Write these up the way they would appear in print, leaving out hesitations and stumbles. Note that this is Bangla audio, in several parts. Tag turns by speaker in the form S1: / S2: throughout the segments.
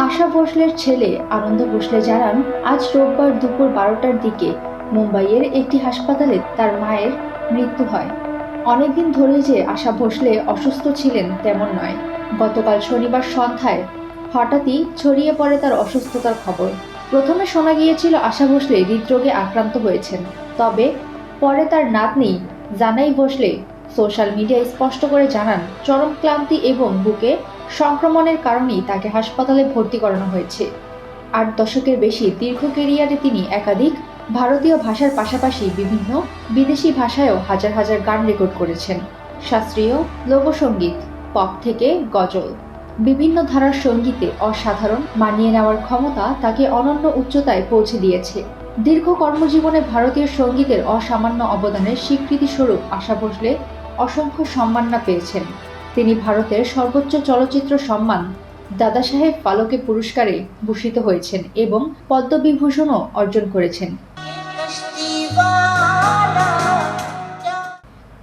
S1: আশা ভোসলের ছেলে আনন্দ ভোসলে জানান, আজ রোববার দুপুর 12টার দিকে মুম্বাইয়ের একটি হাসপাতালে তার মায়ের মৃত্যু হয়। অনেকদিন ধরেই যে আশা ভোসলে অসুস্থ ছিলেন তেমন নয়। গতকাল শনিবার সন্ধ্যায় হঠাৎই ছড়িয়ে পড়ে তার অসুস্থতার খবর। প্রথমে শোনা গিয়েছিল আশা ভোসলে হৃদরোগে আক্রান্ত হয়েছেন, তবে পরে তার নাতনি জানাই ভোসলে সোশ্যাল মিডিয়ায় স্পষ্ট করে জানান, চরম ক্লান্তি এবং বুকে সংক্রমণের কারণেই তাকে হাসপাতালে ভর্তি করানো হয়েছে। 8 দশকের বেশি দীর্ঘ কেরিয়ারে তিনি একাধিক ভারতীয় ভাষার পাশাপাশি বিভিন্ন বিদেশি ভাষায়ও হাজার হাজার গান রেকর্ড করেছেন। শাস্ত্রীয়, লোকসঙ্গীত, পপ থেকে গজল, বিভিন্ন ধারার সঙ্গীতে অসাধারণ মানিয়ে নেওয়ার ক্ষমতা তাকে অনন্য উচ্চতায় পৌঁছে দিয়েছে। দীর্ঘ কর্মজীবনে ভারতীয় সঙ্গীতের অসামান্য অবদানের স্বীকৃতিস্বরূপ আশা ভোসলে অসংখ্য সম্মাননা পেয়েছেন। তিনি ভারতের সর্বোচ্চ চলচ্চিত্র সম্মান দাদাসাহেব ফালকে পুরস্কারে ভূষিত হয়েছেন এবং পদ্মবিভূষণও অর্জন করেছেন।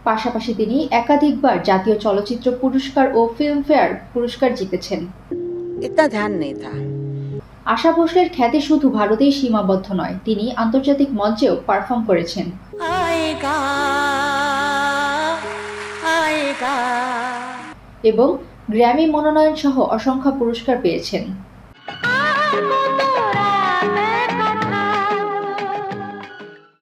S1: পাশাপাশি তিনি একাধিকবার জাতীয় চলচ্চিত্র পুরস্কার ও ফিল্মফেয়ার পুরস্কার জিতেছেন। আশা ভোসলের খ্যাতি শুধু ভারতেই সীমাবদ্ধ নয়, তিনি আন্তর্জাতিক মঞ্চেও পারফর্ম করেছেন এবং গ্র্যামি মনোনয়ন সহ অসংখ্য পুরস্কার পেয়েছেন।